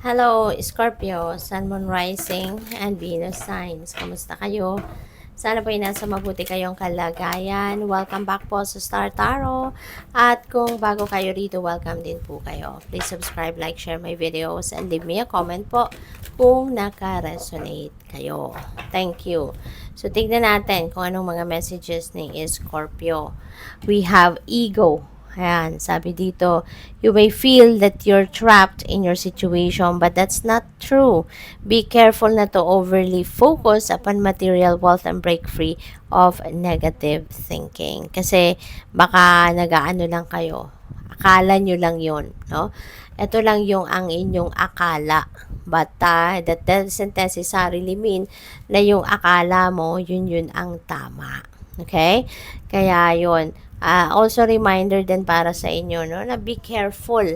Hello, Scorpio, Sun, Moon, Rising, and Venus signs. Kamusta kayo? Sana po ay nasa mabuti kayong kalagayan. Welcome back po sa Star Tarot. At kung bago kayo rito, welcome din po kayo. Please subscribe, like, share my videos, and leave me a comment po kung naka-resonate kayo. Thank you. So, tignan natin kung anong mga messages ni Scorpio. We have ego. Ayan, sabi dito, you may feel that you're trapped in your situation, but that's not true. Be careful not to overly focus upon material wealth and break free of negative thinking. Kasi baka nagaano lang kayo. Akala nyo lang yon, no? Ito lang yung ang inyong akala. But that doesn't necessarily mean na yung akala mo, yun ang tama. Okay? Kaya yun. Also reminder din para sa inyo, no, na be careful.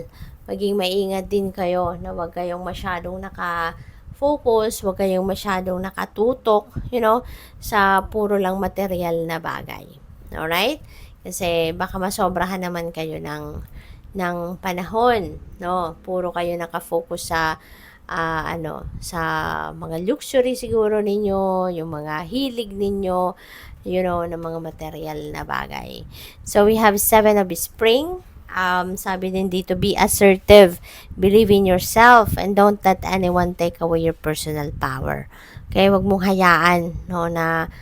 Maging maingat din kayo na huwag kayong masyadong naka-focus, huwag kayong masyadong nakatutok, sa puro lang material na bagay. Alright? Kasi baka masobrahan naman kayo ng panahon, no? Puro kayo naka-focus sa sa mga luxury siguro ninyo, yung mga hilig ninyo, ng mga material na bagay. So, we have 7 of Spring. Sabi din dito, be assertive, believe in yourself, and don't let anyone take away your personal power. Okay, wag mong hayaan, no, na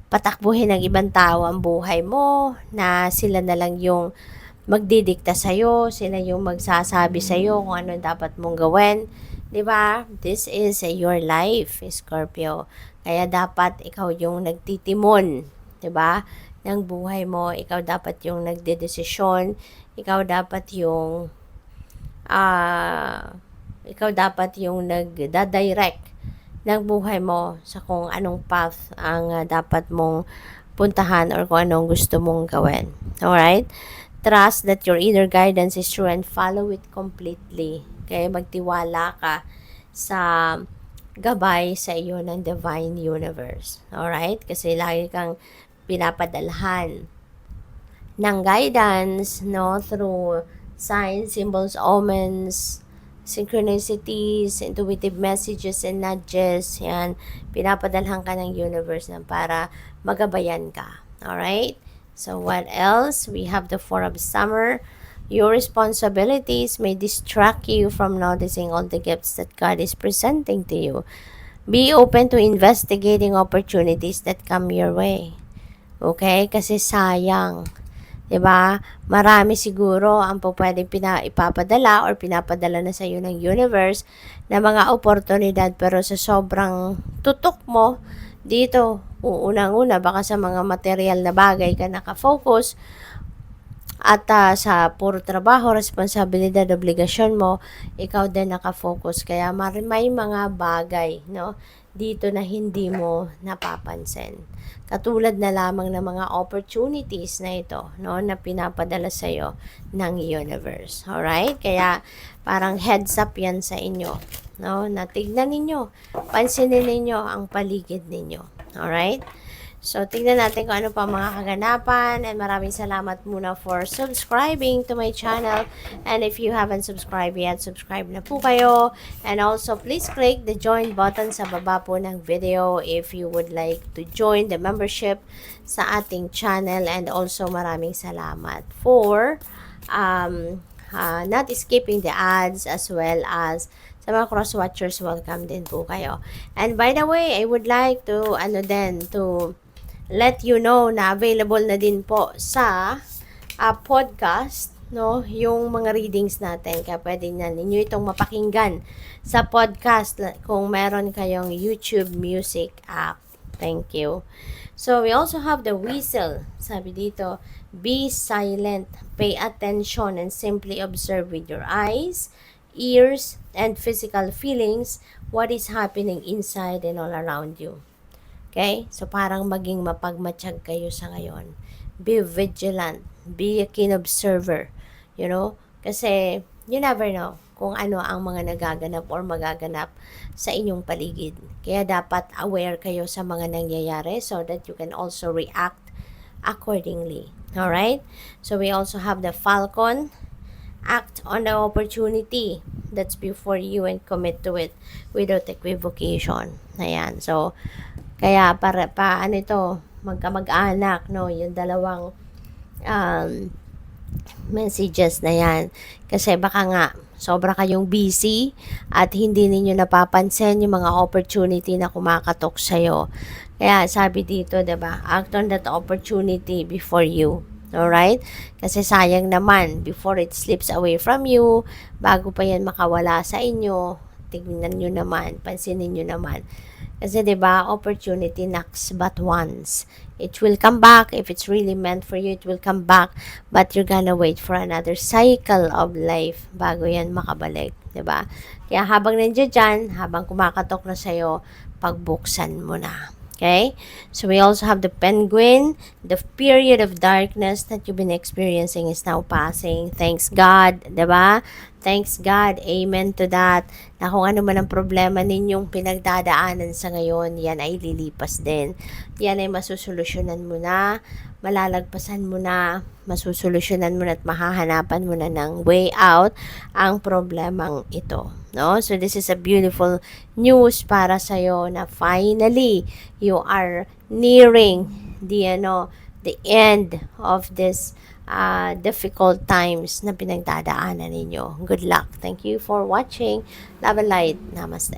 patakbuhin ng ibang tao ang buhay mo, na sila na lang yung magdidikta sa'yo, sila yung magsasabi sa'yo kung ano dapat mong gawin. 'Di ba? This is your life, Scorpio. Kaya dapat ikaw yung nagtitimon, 'di ba? Ng buhay mo, ikaw dapat yung nagdedesisyon, ikaw dapat yung ikaw dapat yung nagda-direct ng buhay mo sa kung anong path ang dapat mong puntahan or kung anong gusto mong gawin. Alright? Trust that your inner guidance is true and follow it completely. Kaya magtiwala ka sa gabay sa iyo ng divine universe. Alright? Kasi lagi kang pinapadalhan ng guidance, no, through signs, symbols, omens, synchronicities, intuitive messages and nudges. Yan, pinapadalhan ka ng universe na para magabayan ka. Alright? So, what else? We have the Four of Summer. Your responsibilities may distract you from noticing all the gifts that God is presenting to you. Be open to investigating opportunities that come your way. Okay? Kasi sayang. 'Di ba? Marami siguro ang pwedeng ipapadala or pinapadala na sa iyo ng universe na mga oportunidad, pero sa sobrang tutok mo dito, unang-una baka sa mga material na bagay ka nakafocus at sa puro trabaho, responsibilidad, obligasyon mo, ikaw din nakafocus. Kaya may mga bagay, no, dito na hindi mo napapansin. Katulad na lamang ng mga opportunities na ito, no, na pinapadala sa iyo ng universe. Alright? Kaya parang heads up yan sa inyo, no, na tignan ninyo, pansinin ninyo ang paligid ninyo. Alright? So, tignan natin kung ano pa mga kaganapan, and maraming salamat muna for subscribing to my channel. And if you haven't subscribed yet, subscribe na po kayo. And also, please click the join button sa baba po ng video if you would like to join the membership sa ating channel. And also, maraming salamat for not skipping the ads, as well as sa mga cross-watchers, welcome din po kayo. And by the way, I would like to to let you know na available na din po sa podcast, no, yung mga readings natin. Kaya pwede na ninyo itong mapakinggan sa podcast kung meron kayong YouTube Music app. Thank you. So, we also have the whistle. Sabi dito, be silent, pay attention, and simply observe with your eyes, ears, and physical feelings what is happening inside and all around you. Okay? So, parang maging mapagmatsyag kayo sa ngayon. Be vigilant. Be a keen observer. Kasi you never know kung ano ang mga nagaganap or magaganap sa inyong paligid. Kaya dapat aware kayo sa mga nangyayari so that you can also react accordingly. Alright? So, we also have the Falcon, act on the opportunity that's before you and commit to it without equivocation. Ayan. So, kaya ano ito, magkamag-anak, no? Yung dalawang um, messages na yan. Kasi baka nga, sobra kayong busy at hindi ninyo napapansin yung mga opportunity na kumakatok sa'yo. Kaya sabi dito, 'di ba? Act on that opportunity before you. Alright? Kasi sayang naman, before it slips away from you, bago pa yan makawala sa inyo, tignan nyo naman, pansinin nyo naman. Kasi 'di ba, opportunity knocks but once. It will come back if it's really meant for you. It will come back, but you're gonna wait for another cycle of life bago yan makabalik, 'di ba? Kaya habang nandiyan dyan, habang kumakatok na sa'yo, pagbuksan mo na. Okay? So we also have the penguin. The period of darkness that you've been experiencing is now passing. Thanks God, 'di ba? Thanks God. Amen to that. Na kung ano man ang problema ninyong pinagdadaanan sa ngayon, yan ay lilipas din. Yan ay masusolusyonan mo na, malalagpasan mo na, masusolusyonan mo na at mahahanapan mo na ng way out ang problemang ito. No? So this is a beautiful news para sa iyo na finally you are nearing the end of this difficult times na pinagdadaanan ninyo. Good luck. Thank you for watching. Love and light. Namaste.